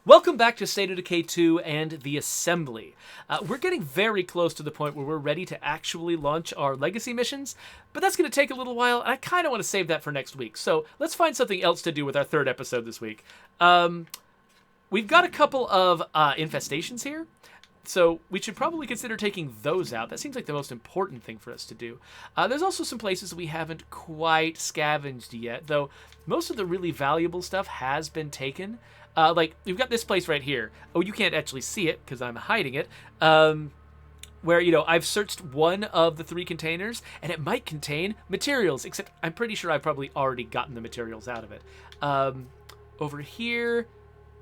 Welcome back to State of Decay 2 and the Assembly. We're getting very close to the point where we're ready to actually launch our legacy missions, but that's going to take a little while, and I kind of want to save that for next week. So let's find something else to do with our third episode this week. We've got a couple of infestations here, so we should probably consider taking those out. That seems like the most important thing for us to do. There's also some places we haven't quite scavenged yet, though most of the really valuable stuff has been taken. Like, we've got this place right here. Oh, you can't actually see it because I'm hiding it. Where, I've searched one of the 3 containers, and it might contain materials, except I'm pretty sure I've probably already gotten the materials out of it. Over here...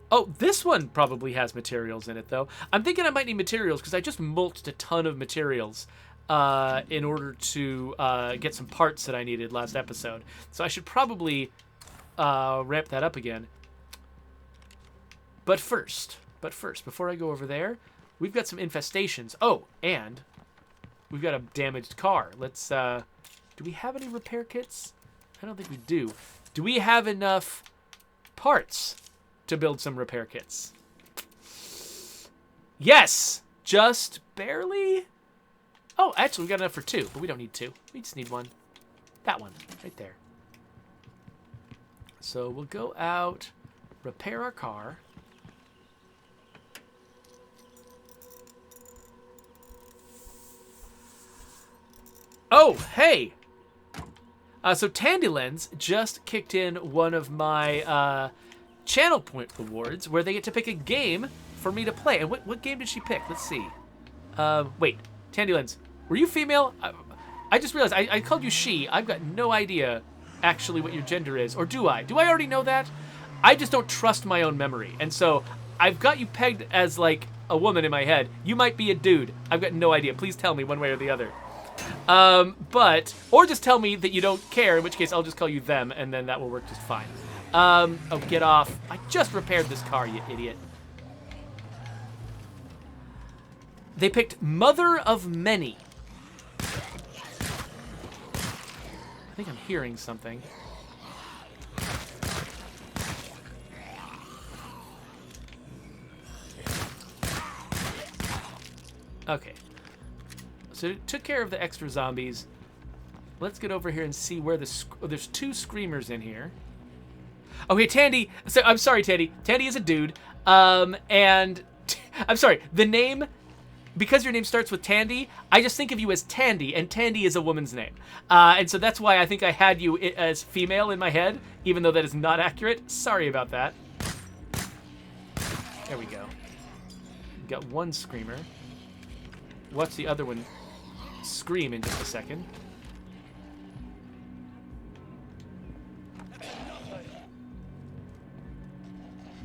Oh, this one probably has materials in it, though. I'm thinking I might need materials because I just mulched a ton of materials in order to get some parts that I needed last episode. So I should probably ramp that up again. But first, before I go over there, we've got some infestations. Oh, and we've got a damaged car. Let's, do we have any repair kits? I don't think we do. Do we have enough parts to build some repair kits? Yes! Just barely? Oh, actually, we got enough for 2, but we don't need 2. We just need 1. That one, right there. So we'll go out, repair our car. Oh, hey! So Tandy just kicked in one of my channel point rewards where they get to pick a game for me to play. And what game did she pick? Let's see. Wait, Tandy were you female? I just realized I called you she. I've got no idea actually what your gender is. Or do I? Do I already know that? I just don't trust my own memory. And so I've got you pegged as like a woman in my head. You might be a dude. I've got no idea. Please tell me one way or the other. Or just tell me that you don't care, in which case I'll just call you them, and then that will work just fine. Oh, get off. I just repaired this car, you idiot. They picked Mother of Many. I think I'm hearing something. Okay. So it took care of the extra zombies. Let's get over here and see where there's 2 screamers in here. Okay, Tandy. So I'm sorry, Tandy. Tandy is a dude. And I'm sorry. The name, because your name starts with Tandy, I just think of you as Tandy, and Tandy is a woman's name. And so that's why I think I had you as female in my head, even though that is not accurate. Sorry about that. There we go. We've got 1 screamer. Watch the other one scream in just a second.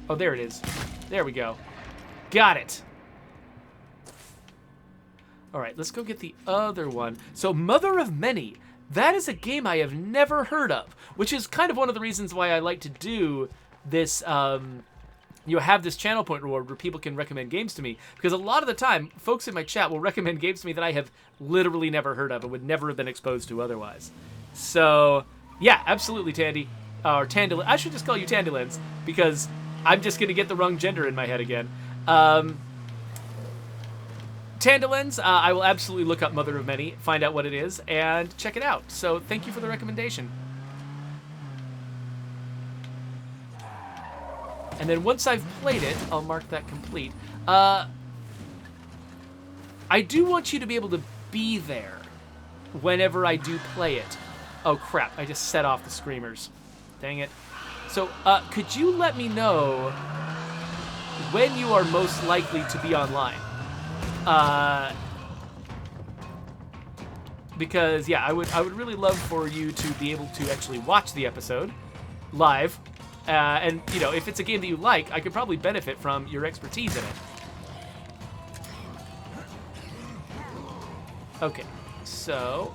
Oh, there it is. There we go. Got it. All right, let's go get the other one. So Mother of Many. That is a game I have never heard of, which is kind of one of the reasons why I like to do this, have this channel point reward where people can recommend games to me. Because a lot of the time, folks in my chat will recommend games to me that I have literally never heard of and would never have been exposed to otherwise. So, yeah, absolutely, Tandy. Or Tandylens. I should just call you Tandylens, because I'm just going to get the wrong gender in my head again. Tandylens, I will absolutely look up Mother of Many, find out what it is, and check it out. So, thank you for the recommendation. And then once I've played it, I'll mark that complete. I do want you to be able to be there whenever I do play it. Oh, crap. I just set off the screamers. Dang it. So, could you let me know when you are most likely to be online? Because, yeah, I would really love for you to be able to actually watch the episode live. And, if it's a game that you like, I could probably benefit from your expertise in it. Okay, so...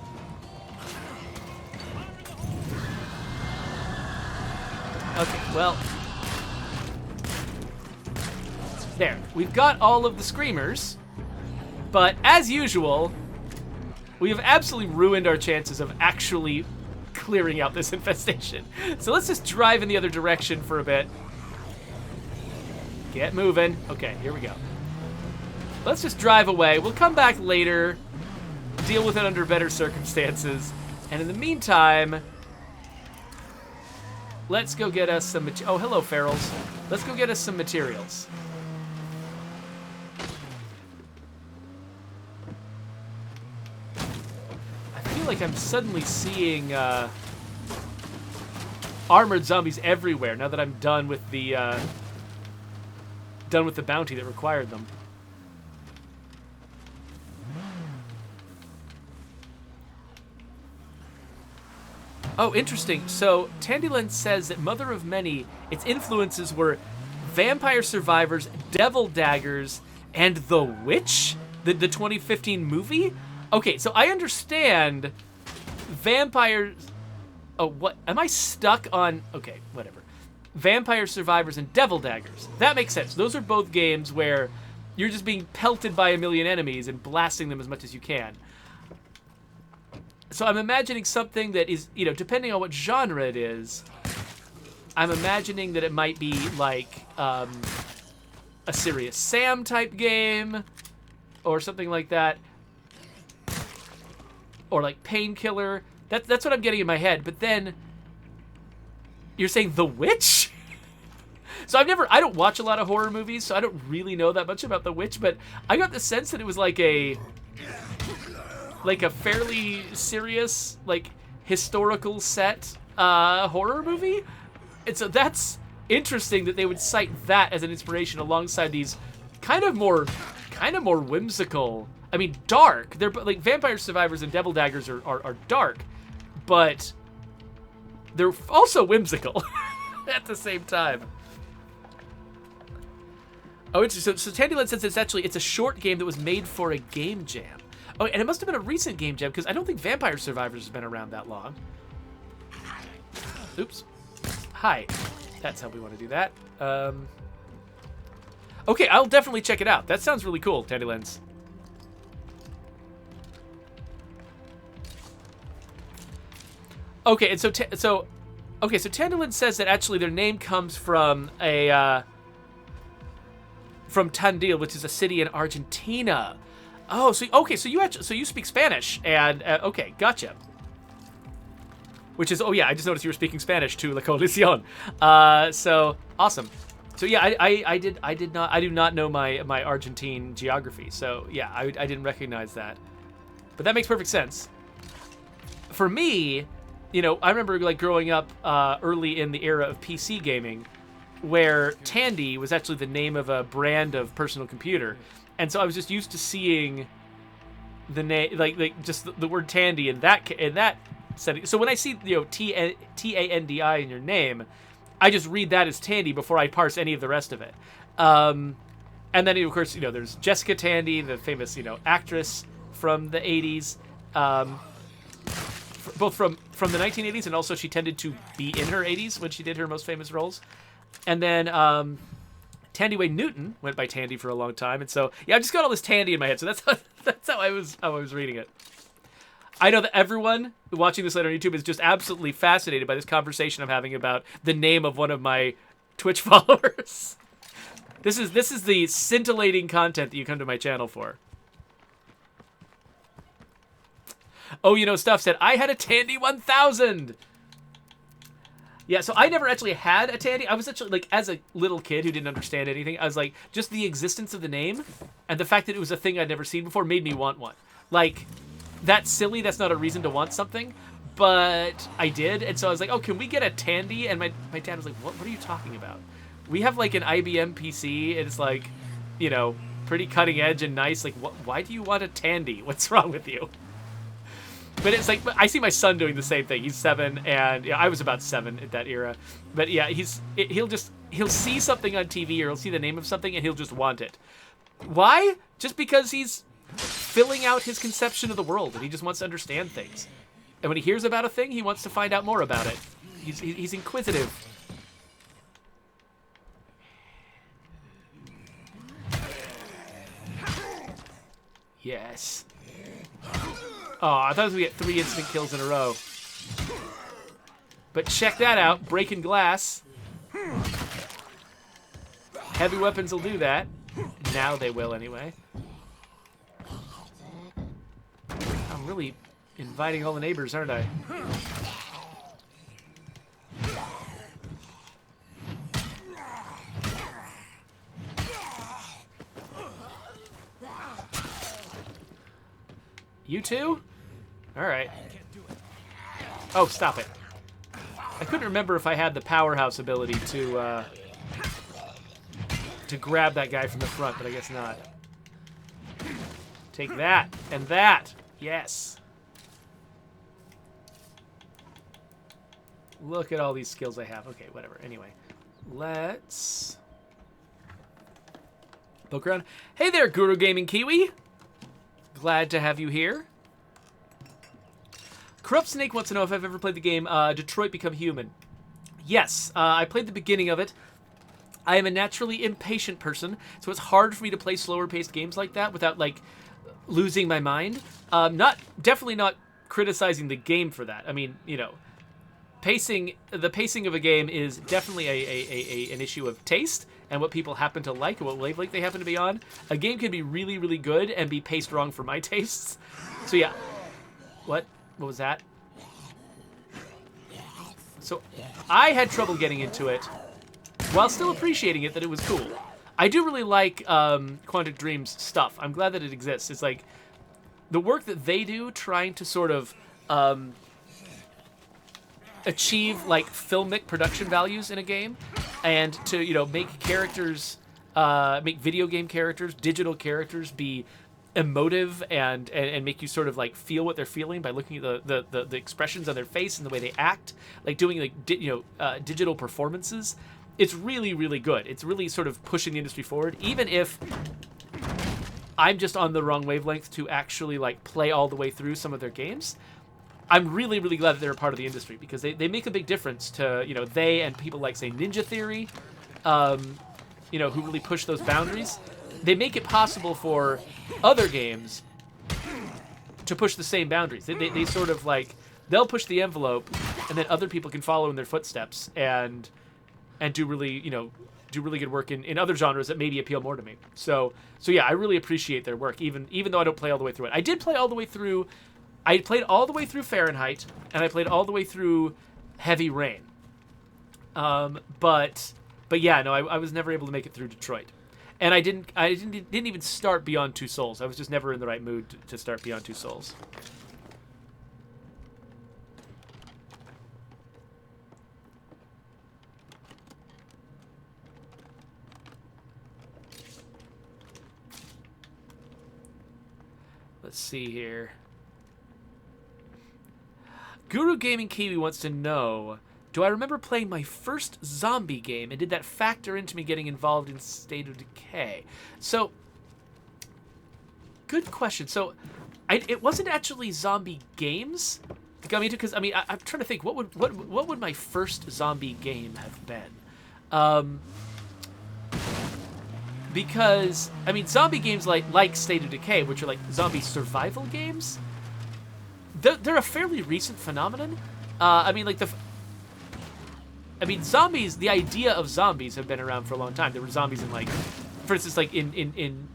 Okay, well... There, we've got all of the screamers, but as usual, we have absolutely ruined our chances of actually clearing out this infestation. So let's just drive in the other direction for a bit. Get moving. Okay, here we go. Let's just drive away. We'll come back later, deal with it under better circumstances. And in the meantime, let's go get us some oh, hello, ferals. Let's go get us some materials. I feel like I'm suddenly seeing armored zombies everywhere now that I'm done with the bounty that required them. Oh, interesting. So, Tandy says that Mother of Many, its influences were Vampire Survivors, Devil Daggers, and The Witch, the 2015 movie? Okay, so I understand vampires... Oh, what? Am I stuck on... Okay, whatever. Vampire Survivors and Devil Daggers. That makes sense. Those are both games where you're just being pelted by a million enemies and blasting them as much as you can. So I'm imagining something that is, you know, depending on what genre it is, I'm imagining that it might be like a Serious Sam type game or something like that. Or like Painkiller. That's what I'm getting in my head. But then you're saying The Witch? So I don't watch a lot of horror movies, so I don't really know that much about The Witch, but I got the sense that it was like a fairly serious, like, historical set horror movie. And so that's interesting that they would cite that as an inspiration alongside these kind of more whimsical, I mean, dark. They're like Vampire Survivors and Devil Daggers are dark, but they're also whimsical at the same time. Oh, interesting. So Tandyland says it's a short game that was made for a game jam. Oh, and it must have been a recent game jam, because I don't think Vampire Survivors has been around that long. Oops. Hi. That's how we want to do that. Okay, I'll definitely check it out. That sounds really cool, Tandylands. Okay, and so Tandyland says that actually their name comes from from Tandy, which is a city in Argentina. Oh, so you speak Spanish, and okay, gotcha. Which is, oh yeah, I just noticed you were speaking Spanish to La Coalición. So awesome. So yeah, I do not know my Argentine geography. So yeah, I didn't recognize that, but that makes perfect sense. For me, you know, I remember like growing up early in the era of PC gaming, where Tandy was actually the name of a brand of personal computer. And so I was just used to seeing the name, like just the word Tandy in that setting. So when I see, you know, T-A-N-D-I in your name, I just read that as Tandy before I parse any of the rest of it. And then, of course, you know, there's Jessica Tandy, the famous, you know, actress from the 80s, both from the 1980s, and also she tended to be in her 80s when she did her most famous roles. And then Tandy Wayne Newton went by Tandy for a long time, and so yeah, I just got all this Tandy in my head. So that's how I was reading it. I know that everyone watching this later on YouTube is just absolutely fascinated by this conversation I'm having about the name of one of my Twitch followers. This is the scintillating content that you come to my channel for. Oh, you know, Stuff said I had a Tandy 1000. Yeah, so I never actually had a Tandy. I was actually, like, as a little kid who didn't understand anything, I was like, just the existence of the name and the fact that it was a thing I'd never seen before made me want one. Like, that's silly. That's not a reason to want something, but I did. And so I was like, oh, can we get a Tandy? And my dad was like, what are you talking about? We have, like, an IBM PC. And it's, like, you know, pretty cutting edge and nice. Like, why do you want a Tandy? What's wrong with you? But it's like, I see my son doing the same thing. He's 7, and yeah, I was about 7 at that era. But yeah, he'll see something on TV or he'll see the name of something and he'll just want it. Why? Just because he's filling out his conception of the world and he just wants to understand things. And when he hears about a thing, he wants to find out more about it. He's inquisitive. Yes. Oh, I thought I was going to get 3 instant kills in a row. But check that out. Breaking glass. Heavy weapons will do that. Now they will, anyway. I'm really inviting all the neighbors, aren't I? You too? Alright. Oh, stop it. I couldn't remember if I had the powerhouse ability to grab that guy from the front, but I guess not. Take that, and that! Yes! Look at all these skills I have. Okay, whatever. Anyway, let's poke around. Hey there, Guru Gaming Kiwi! Glad to have you here. Corrupt Snake wants to know if I've ever played the game Detroit Become Human. Yes, I played the beginning of it. I am a naturally impatient person, so it's hard for me to play slower-paced games like that without, like, losing my mind. Definitely not criticizing the game for that. I mean, you know, the pacing of a game is definitely an issue of taste and what people happen to like and what wavelength they happen to be on. A game can be really, really good and be paced wrong for my tastes. So yeah. What was that? So I had trouble getting into it while still appreciating it that it was cool. I do really like Quantic Dream's stuff. I'm glad that it exists. It's like the work that they do trying to sort of achieve like filmic production values in a game and to, you know, make characters, make video game characters, digital characters be emotive and make you sort of like feel what they're feeling by looking at the expressions on their face and the way they act, like doing like digital performances. It's really, really good. It's really sort of pushing the industry forward, even if I'm just on the wrong wavelength to actually like play all the way through some of their games. I'm really, really glad that they're a part of the industry because they make a big difference to, you know, they and people like, say, Ninja Theory, you know, who really push those boundaries. They make it possible for other games to push the same boundaries. They sort of like, they'll push the envelope and then other people can follow in their footsteps and do really, you know, do really good work in other genres that maybe appeal more to me. So yeah, I really appreciate their work, even though I don't play all the way through it. I played all the way through Fahrenheit, and I played all the way through Heavy Rain. But yeah, no, I was never able to make it through Detroit. And I didn't even start Beyond Two Souls. I was just never in the right mood to start Beyond Two Souls. Let's see here. Guru Gaming Kiwi wants to know, do I remember playing my first zombie game, and did that factor into me getting involved in State of Decay? So, good question. So, it wasn't actually zombie games that got me into, because, I mean, I'm trying to think, what would my first zombie game have been? Because, I mean, zombie games like State of Decay, which are like zombie survival games, they're a fairly recent phenomenon. I mean, zombies, the idea of zombies have been around for a long time. There were zombies in, like, for instance, like in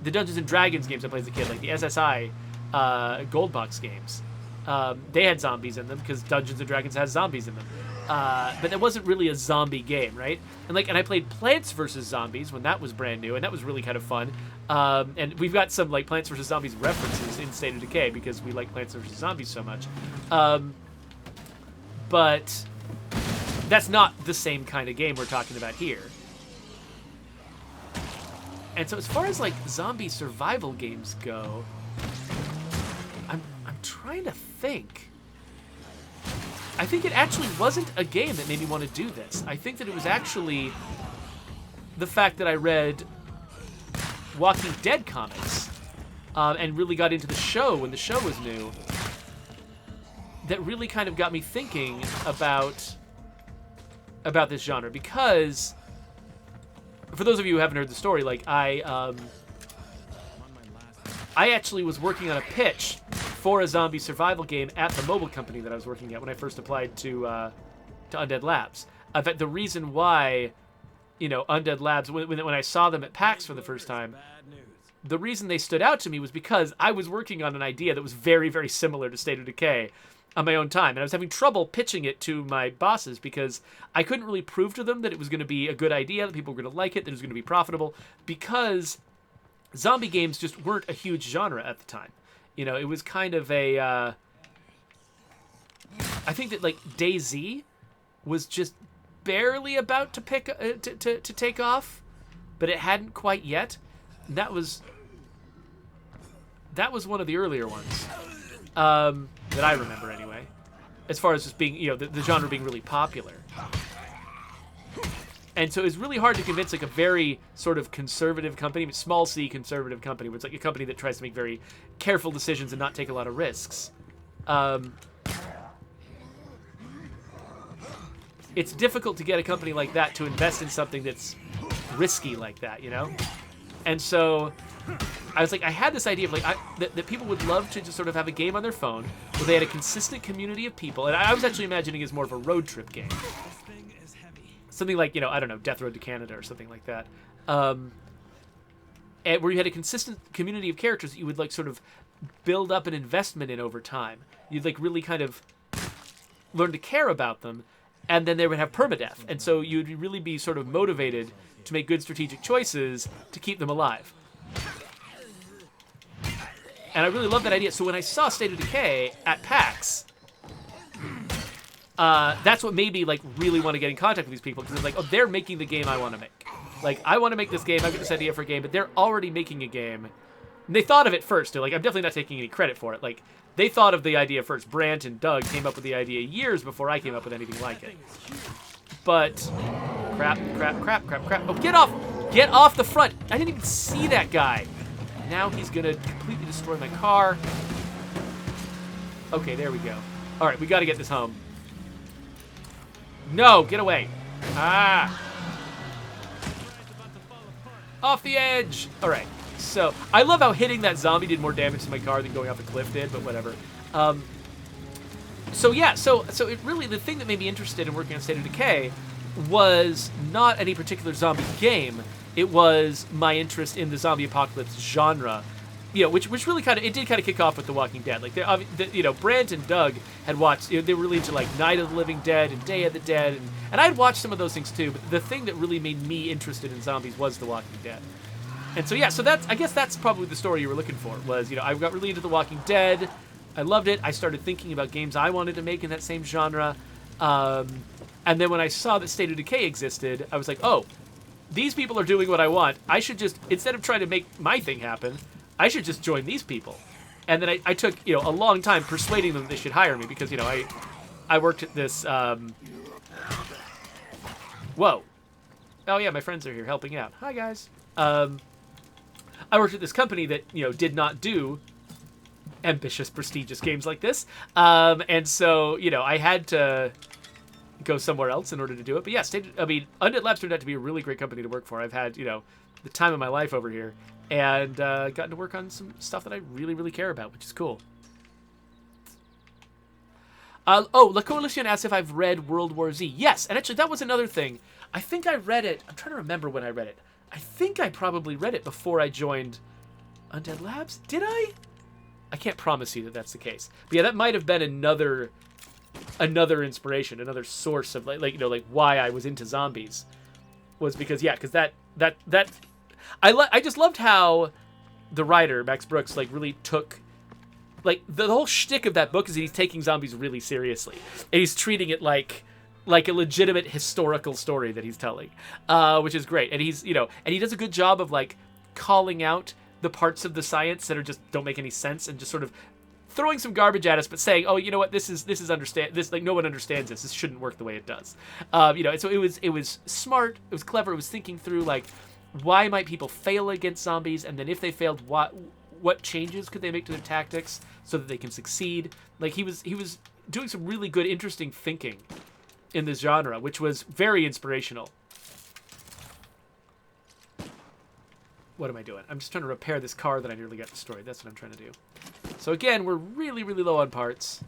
the Dungeons and Dragons games I played as a kid, like the SSI Gold Box games. They had zombies in them because Dungeons and Dragons has zombies in them. But that wasn't really a zombie game, right? And I played Plants vs. Zombies when that was brand new, and that was really kind of fun. And we've got some like Plants vs. Zombies references in State of Decay because we like Plants vs. Zombies so much. But that's not the same kind of game we're talking about here. And so as far as like zombie survival games go, I'm trying to think. I think it actually wasn't a game that made me want to do this. I think that it was actually the fact that I read Walking Dead comics and really got into the show when the show was new that really kind of got me thinking about this genre. Because, for those of you who haven't heard the story, like I actually was working on a pitch for a zombie survival game at the mobile company that I was working at when I first applied to Undead Labs. In fact, the reason why Undead Labs, when I saw them at PAX for the first time, the reason they stood out to me was because I was working on an idea that was very, very similar to State of Decay on my own time. And I was having trouble pitching it to my bosses because I couldn't really prove to them that it was going to be a good idea, that people were going to like it, that it was going to be profitable, because zombie games just weren't a huge genre at the time. It was kind of a... I think that, like, DayZ was just barely about to to take off, but it hadn't quite yet. That was one of the earlier ones that I remember anyway, as far as just being, the genre being really popular. And so it's really hard to convince like a very sort of conservative company, small c conservative company, where it's like a company that tries to make very careful decisions and not take a lot of risks. It's difficult to get a company like that to invest in something that's risky like that, And so I was like, I had this idea of like that people would love to just sort of have a game on their phone where they had a consistent community of people, and I was actually imagining it as more of a road trip game, something like I don't know, Death Road to Canada or something like that, and where you had a consistent community of characters that you would like sort of build up an investment in over time. You'd like really kind of learn to care about them. And then they would have permadeath. And so you'd really be sort of motivated to make good strategic choices to keep them alive. And I really love that idea. So when I saw State of Decay at PAX, that's what made me like really want to get in contact with these people. Because it's like, oh, they're making the game I want to make. Like, I want to make this game. I've got this idea for a game. But they're already making a game. And they thought of it first. They're like, I'm definitely not taking any credit for it. Like, they thought of the idea first. Brant and Doug came up with the idea years before I came up with anything like it. But crap. Oh, get off the front. I didn't even see that guy. Now he's gonna completely destroy my car. Okay, there we go. All right, we got to get this home. No, get away. Ah. Off the edge. All right. So, I love how hitting that zombie did more damage to my car than going off the cliff did, but whatever. So it really, the thing that made me interested in working on State of Decay was not any particular zombie game. It was my interest in the zombie apocalypse genre, which really it did kind of kick off with The Walking Dead. Like, Brant and Doug had watched, they were really into like Night of the Living Dead and Day of the Dead, and I'd watched some of those things too, but the thing that really made me interested in zombies was The Walking Dead. And so, I guess that's probably the story you were looking for, was, I got really into The Walking Dead. I loved it. I started thinking about games I wanted to make in that same genre. And then when I saw that State of Decay existed, I was like, oh, these people are doing what I want. I should just, instead of trying to make my thing happen, I should just join these people. And then I took, a long time persuading them they should hire me because, I worked at this, whoa. Oh, yeah, my friends are here helping out. Hi, guys. I worked at this company that, did not do ambitious, prestigious games like this. And so, I had to go somewhere else in order to do it. But yeah, Undead Labs turned out to be a really great company to work for. I've had, the time of my life over here and gotten to work on some stuff that I really, really care about, which is cool. La Coalition asks if I've read World War Z. Yes, and actually that was another thing. I think I read it. I'm trying to remember when I read it. I think I probably read it before I joined Undead Labs. Did I? I can't promise you that that's the case. But yeah, that might have been another inspiration, another source of like why I was into zombies, was because that I just loved how the writer Max Brooks really took the whole shtick of that book is he's taking zombies really seriously and he's treating it like a legitimate historical story that he's telling, which is great. And he's, and he does a good job of calling out the parts of the science that are just don't make any sense and just sort of throwing some garbage at us, but saying, oh, you know what, this is no one understands this. This shouldn't work the way it does. And so it was smart. It was clever. It was thinking through why might people fail against zombies, and then if they failed, what changes could they make to their tactics so that they can succeed. He was doing some really good, interesting thinking in this genre, which was very inspirational. What am I doing? I'm just trying to repair this car that I nearly got destroyed. That's what I'm trying to do. So again, we're really, really low on parts.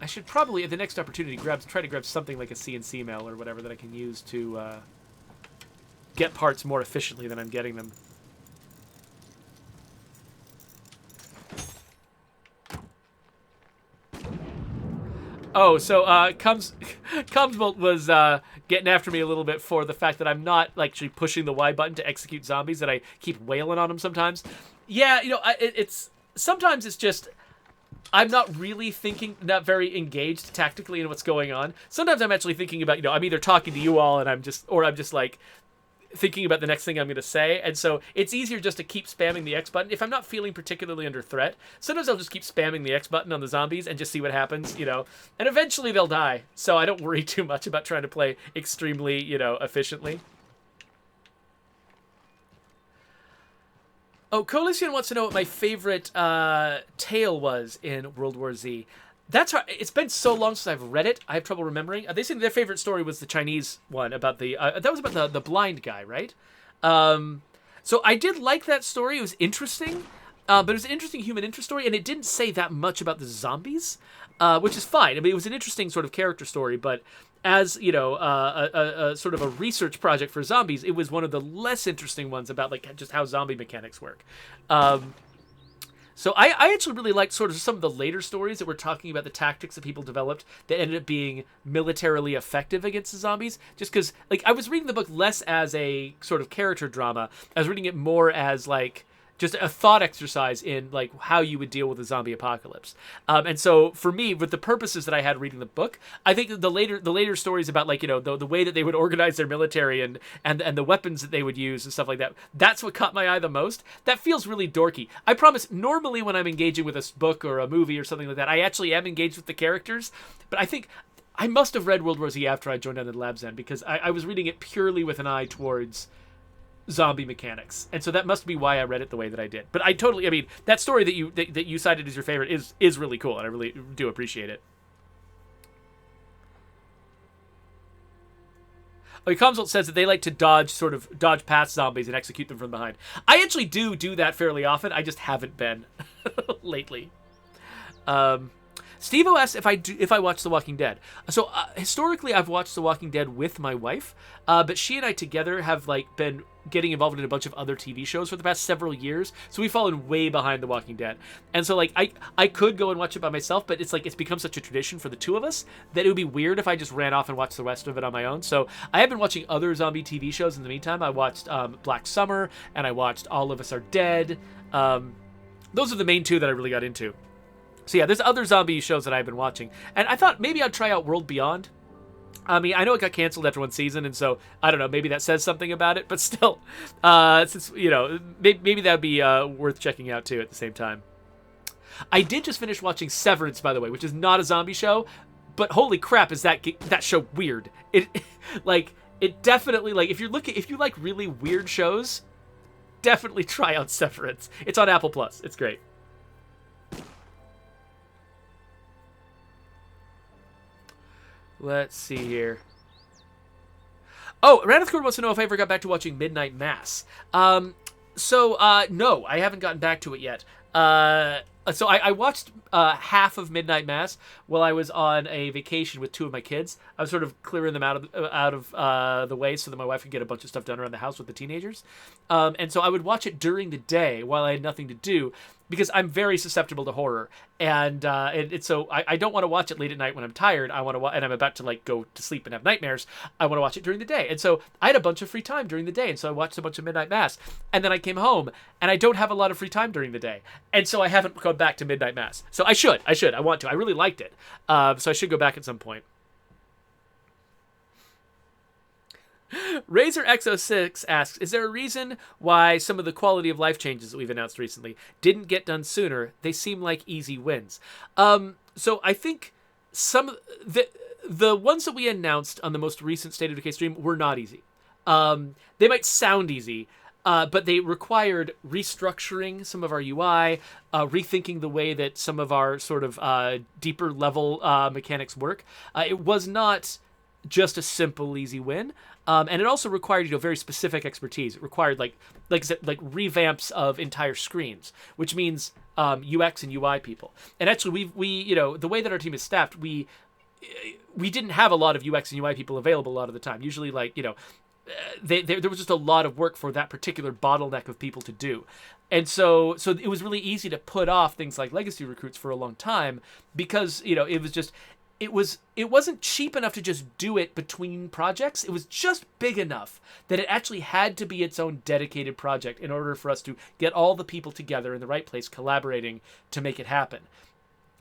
I should probably, at the next opportunity, try to grab something like a CNC mill or whatever that I can use to get parts more efficiently than I'm getting them. Oh, so Cumsbolt was getting after me a little bit for the fact that I'm not like actually pushing the Y button to execute zombies, that I keep wailing on them sometimes. Yeah, it's sometimes it's just I'm not really not very engaged tactically in what's going on. Sometimes I'm actually thinking about, I'm either talking to you all and I'm just like thinking about the next thing I'm going to say. And so it's easier just to keep spamming the X button. If I'm not feeling particularly under threat, sometimes I'll just keep spamming the X button on the zombies and just see what happens, and eventually they'll die. So I don't worry too much about trying to play extremely, efficiently. Oh, Coalition wants to know what my favorite tale was in World War Z. That's hard. It's been so long since I've read it. I have trouble remembering. They said their favorite story was the Chinese one about that was about the blind guy, right? So I did like that story. It was interesting, but it was an interesting human interest story, and it didn't say that much about the zombies, which is fine. I mean, it was an interesting sort of character story, but as a sort of a research project for zombies, it was one of the less interesting ones about like just how zombie mechanics work. So I actually really liked sort of some of the later stories that were talking about the tactics that people developed that ended up being militarily effective against the zombies. Just because, like, I was reading the book less as a sort of character drama. I was reading it more as, like, just a thought exercise in, like, how you would deal with a zombie apocalypse. And so, for me, with the purposes that I had reading the book, I think that the later stories about, like, the way that they would organize their military and the weapons that they would use and stuff like that, that's what caught my eye the most. That feels really dorky. I promise, normally when I'm engaging with a book or a movie or something like that, I actually am engaged with the characters. But I think I must have read World War Z after I joined on the Labs End, because I was reading it purely with an eye towards zombie mechanics, and so that must be why I read it the way that I did. But I mean, that story that you cited as your favorite is really cool, and I really do appreciate it. Oh, Comsult says that they like to dodge past zombies and execute them from behind. I actually do that fairly often. I just haven't been lately. Steve-O asks if I watch The Walking Dead. So historically, I've watched The Walking Dead with my wife, but she and I together have like been getting involved in a bunch of other TV shows for the past several years. So we've fallen way behind The Walking Dead, and so like I could go and watch it by myself, but it's like it's become such a tradition for the two of us that it would be weird if I just ran off and watched the rest of it on my own. So I have been watching other zombie TV shows in the meantime. I watched Black Summer, and I watched All of Us Are Dead. Those are the main two that I really got into. So yeah, there's other zombie shows that I've been watching. And I thought maybe I'd try out World Beyond. I mean, I know it got canceled after one season, and so, I don't know, maybe that says something about it. But still, since, maybe that would be worth checking out, too, at the same time. I did just finish watching Severance, by the way, which is not a zombie show. But holy crap, is that show weird. It definitely, like, if you like really weird shows, definitely try out Severance. It's on Apple Plus. It's great. Let's see here. Oh, Radithcord wants to know if I ever got back to watching Midnight Mass. No, I haven't gotten back to it yet. So I watched half of Midnight Mass while I was on a vacation with two of my kids. I was sort of clearing them out of the way so that my wife could get a bunch of stuff done around the house with the teenagers. And so I would watch it during the day while I had nothing to do, because I'm very susceptible to horror, and so I don't want to watch it late at night when I'm tired. I want to and I'm about to like go to sleep and have nightmares. I want to watch it during the day, and so I had a bunch of free time during the day, and so I watched a bunch of Midnight Mass, and then I came home, and I don't have a lot of free time during the day, and so I haven't gone back to Midnight Mass. So I want to. I really liked it, so I should go back at some point. Razor X06 asks, is there a reason why some of the quality of life changes that we've announced recently didn't get done sooner? They seem like easy wins. So I think some of the ones that we announced on the most recent State of Decay stream were not easy. They might sound easy, but they required restructuring some of our UI, rethinking the way that some of our sort of deeper level mechanics work. It was not just a simple, easy win. And it also required, very specific expertise. It required, like I said, like revamps of entire screens, which means UX and UI people. And actually, we the way that our team is staffed, we didn't have a lot of UX and UI people available a lot of the time. Usually, like, there was just a lot of work for that particular bottleneck of people to do. And so it was really easy to put off things like legacy recruits for a long time because, it was just, it wasn't cheap enough to just do it between projects. It was just big enough that it actually had to be its own dedicated project in order for us to get all the people together in the right place collaborating to make it happen.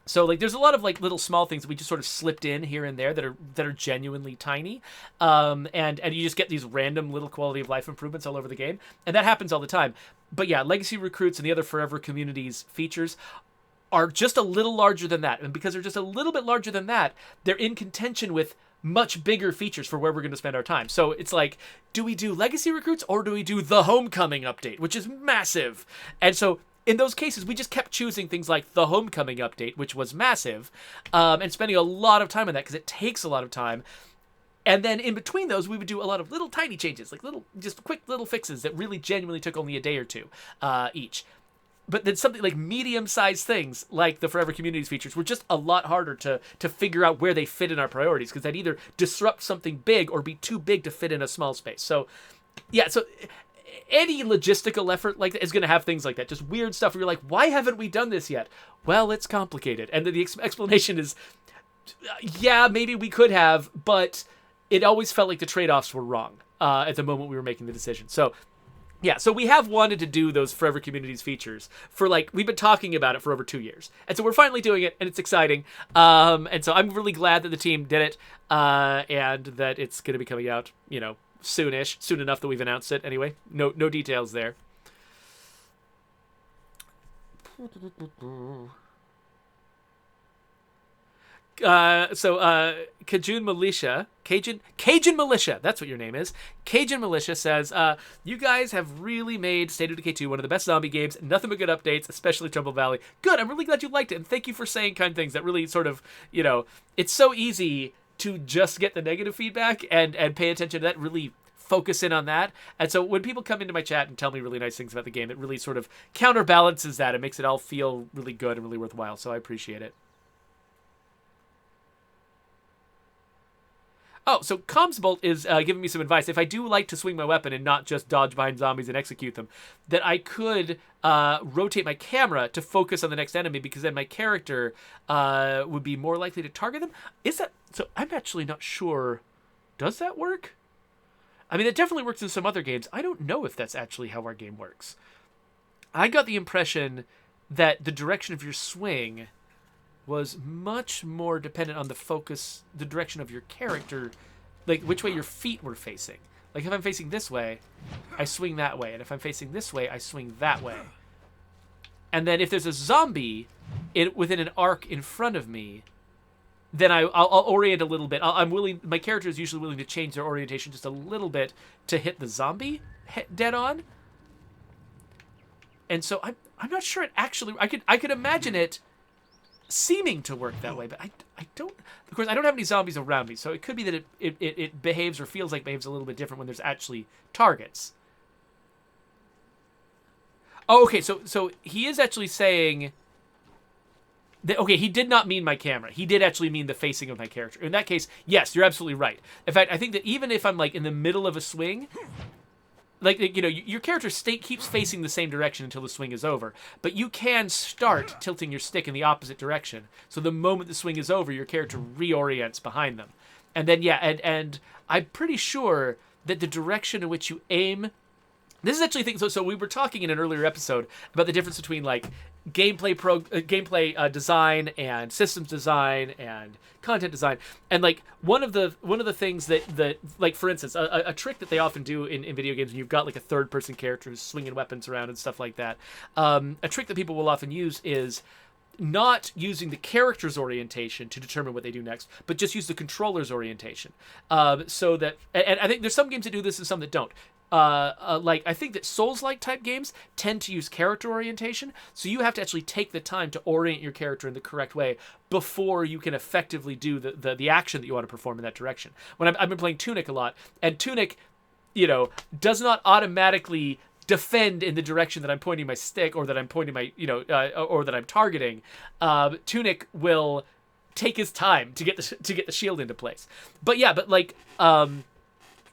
So like there's a lot of like little small things that we just sort of slipped in here and there that are genuinely tiny, and you just get these random little quality of life improvements all over the game, and that happens all the time. But yeah, legacy recruits and the other Forever Communities features are just a little larger than that, and because they're just a little bit larger than that, they're in contention with much bigger features for where we're going to spend our time. So it's like, do we do legacy recruits or do we do the Homecoming update, which is massive? And so in those cases, we just kept choosing things like the Homecoming update, which was massive, and spending a lot of time on that because it takes a lot of time. And then in between those, we would do a lot of little tiny changes, like just quick little fixes that really genuinely took only a day or two each. But then something like medium-sized things, like the Forever Communities features, were just a lot harder to figure out where they fit in our priorities, because they'd either disrupt something big or be too big to fit in a small space. So, yeah, so any logistical effort like that is going to have things like that, just weird stuff where you're like, why haven't we done this yet? Well, it's complicated. And the explanation is, yeah, maybe we could have, but it always felt like the trade-offs were wrong at the moment we were making the decision. So, yeah, so we have wanted to do those Forever Communities features for we've been talking about it for over 2 years. And so we're finally doing it, and it's exciting. And so I'm really glad that the team did it, and that it's going to be coming out, soonish, soon enough that we've announced it. Anyway, no details there. Cajun Militia, Cajun Militia, that's what your name is. Cajun Militia says, you guys have really made State of Decay 2 one of the best zombie games. Nothing but good updates, especially Trumbull Valley. Good, I'm really glad you liked it, and thank you for saying kind things that really sort of, it's so easy to just get the negative feedback and pay attention to that, really focus in on that. And so when people come into my chat and tell me really nice things about the game, it really sort of counterbalances that. It makes it all feel really good and really worthwhile, so I appreciate it. Oh, so Comsbolt is giving me some advice. If I do like to swing my weapon and not just dodge behind zombies and execute them, that I could rotate my camera to focus on the next enemy, because then my character would be more likely to target them. Is that... So I'm actually not sure. Does that work? I mean, it definitely works in some other games. I don't know if that's actually how our game works. I got the impression that the direction of your swing was much more dependent on the direction of your character, like which way your feet were facing. Like if I'm facing this way, I swing that way, and if I'm facing this way, I swing that way. And then if there's a zombie within an arc in front of me, then I'll orient a little bit. My character is usually willing to change their orientation just a little bit to hit the zombie dead on. And so I'm not sure it actually... I could imagine it seeming to work that way, but I don't... Of course, I don't have any zombies around me, so it could be that it behaves or feels like it behaves a little bit different when there's actually targets. Oh, okay, so he is actually saying... Okay, he did not mean my camera. He did actually mean the facing of my character. In that case, yes, you're absolutely right. In fact, I think that even if I'm in the middle of a swing... your character keeps facing the same direction until the swing is over, but you can start tilting your stick in the opposite direction. So the moment the swing is over, your character reorients behind them. And then, yeah, and I'm pretty sure that the direction in which you aim... This is actually a thing... So we were talking in an earlier episode about the difference between, gameplay design and systems design and content design, and one of the things that for instance a trick that they often do in video games when you've got a third person character who's swinging weapons around and stuff like that, a trick that people will often use is not using the character's orientation to determine what they do next, but just use the controller's orientation, so that, and I think there's some games that do this and some that don't. I think that Souls-like type games tend to use character orientation, so you have to actually take the time to orient your character in the correct way before you can effectively do the action that you want to perform in that direction. I've been playing Tunic a lot, and Tunic, does not automatically defend in the direction that I'm pointing my stick or that I'm pointing my, or that I'm targeting. Tunic will take his time to get the shield into place. But yeah,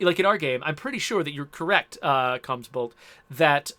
like in our game, I'm pretty sure that you're correct, Bolt, that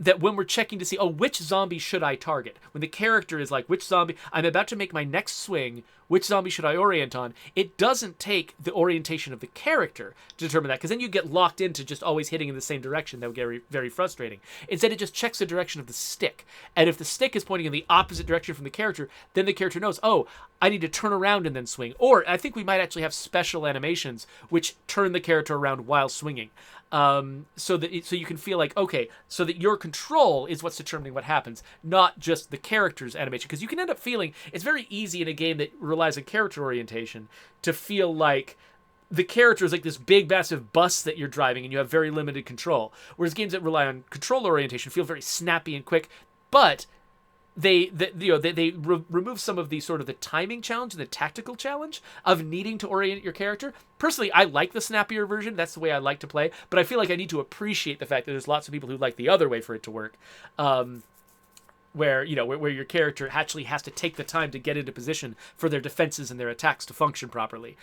that when we're checking to see, oh, which zombie should I target? When the character is like, which zombie, I'm about to make my next swing, which zombie should I orient on? It doesn't take the orientation of the character to determine that, because then you get locked into just always hitting in the same direction. That would get very, very frustrating. Instead, it just checks the direction of the stick. And if the stick is pointing in the opposite direction from the character, then the character knows, oh, I need to turn around and then swing. Or I think we might actually have special animations which turn the character around while swinging. So you can feel like, okay, so that your control is what's determining what happens, not just the character's animation. Because you can end up feeling, it's very easy in a game that relies on character orientation to feel like the character is like this big, massive bus that you're driving and you have very limited control. Whereas games that rely on control orientation feel very snappy and quick, but they remove some of the sort of the timing challenge and the tactical challenge of needing to orient your character. Personally, I like the snappier version. That's the way I like to play. But I feel like I need to appreciate the fact that there's lots of people who like the other way for it to work, where your character actually has to take the time to get into position for their defenses and their attacks to function properly.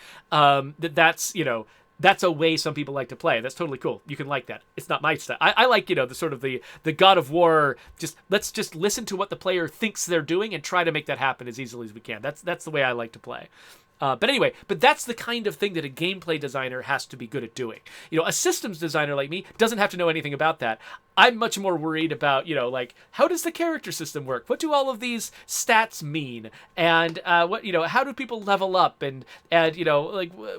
That's a way some people like to play. That's totally cool. You can like that. It's not my style. I like, the sort of the God of War, let's just listen to what the player thinks they're doing and try to make that happen as easily as we can. That's the way I like to play. But that's the kind of thing that a gameplay designer has to be good at doing. A systems designer like me doesn't have to know anything about that. I'm much more worried about, how does the character system work? What do all of these stats mean? And how do people level up? And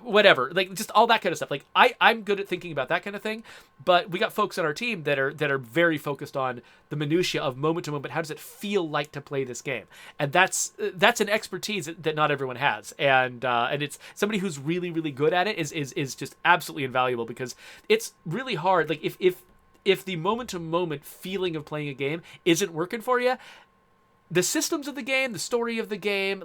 whatever, just all that kind of stuff. I'm good at thinking about that kind of thing, but we got folks on our team that are very focused on the minutia of moment to moment. How does it feel like to play this game? And that's an expertise that not everyone has. And it's somebody who's really, really good at it is just absolutely invaluable, because it's really hard. Like if the moment-to-moment feeling of playing a game isn't working for you, the systems of the game, the story of the game,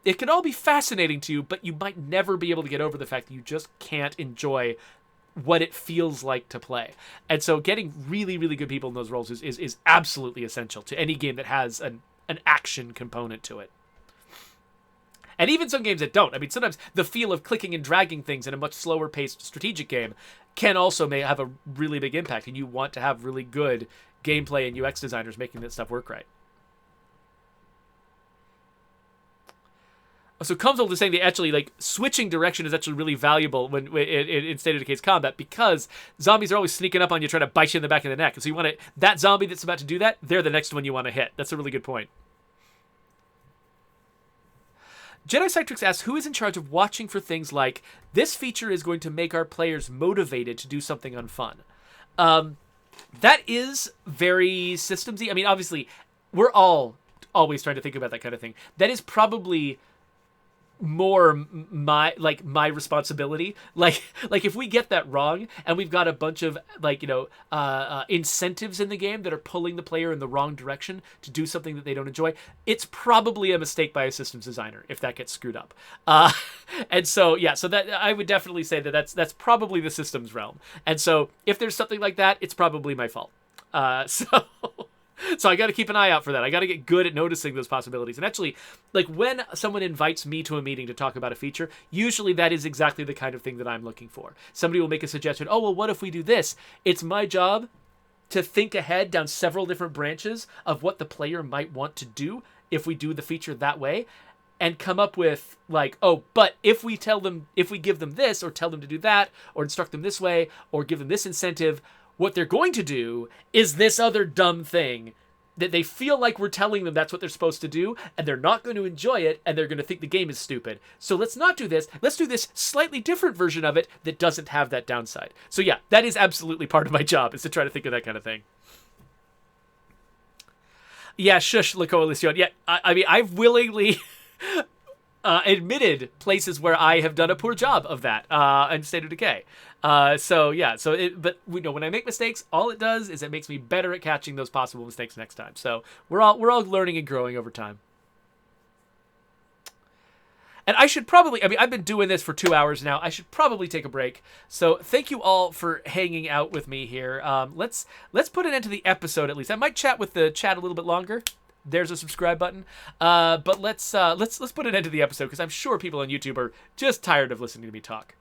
it can all be fascinating to you, but you might never be able to get over the fact that you just can't enjoy what it feels like to play. And so getting really, really good people in those roles is absolutely essential to any game that has an action component to it. And even some games that don't. I mean, sometimes the feel of clicking and dragging things in a much slower-paced strategic game can also may have a really big impact, and you want to have really good gameplay and UX designers making that stuff work right. So Cumsel is saying that actually, switching direction is actually really valuable when in State of Decay's combat, because zombies are always sneaking up on you, trying to bite you in the back of the neck. And so you want that zombie that's about to do that, they're the next one you want to hit. That's a really good point. Jedi Cytrix asks, who is in charge of watching for things like, this feature is going to make our players motivated to do something unfun? That is very systemsy. I mean, obviously, we're all always trying to think about that kind of thing. That is probably more my responsibility. Like if we get that wrong and we've got a bunch of incentives in the game that are pulling the player in the wrong direction to do something that they don't enjoy, it's probably a mistake by a systems designer if that gets screwed up. And so that I would definitely say that's probably the systems realm. And so if there's something like that, it's probably my fault. So I got to keep an eye out for that. I got to get good at noticing those possibilities. And actually, when someone invites me to a meeting to talk about a feature, usually that is exactly the kind of thing that I'm looking for. Somebody will make a suggestion. Oh, well, what if we do this? It's my job to think ahead down several different branches of what the player might want to do if we do the feature that way, and come up with but if we give them this, or tell them to do that, or instruct them this way, or give them this incentive, what they're going to do is this other dumb thing that they feel like we're telling them that's what they're supposed to do, and they're not going to enjoy it, and they're going to think the game is stupid. So let's not do this. Let's do this slightly different version of it that doesn't have that downside. So yeah, that is absolutely part of my job, is to try to think of that kind of thing. Yeah, shush, La Coalición. Yeah, I mean, I've willingly admitted places where I have done a poor job of that in State of Decay. But when I make mistakes, all it does is it makes me better at catching those possible mistakes next time. So we're all learning and growing over time. And I should probably, I've been doing this for 2 hours now. I should probably take a break. So thank you all for hanging out with me here. Let's put an end to the episode at least. I might chat with the chat a little bit longer. There's a subscribe button. But let's put an end to the episode, because I'm sure people on YouTube are just tired of listening to me talk.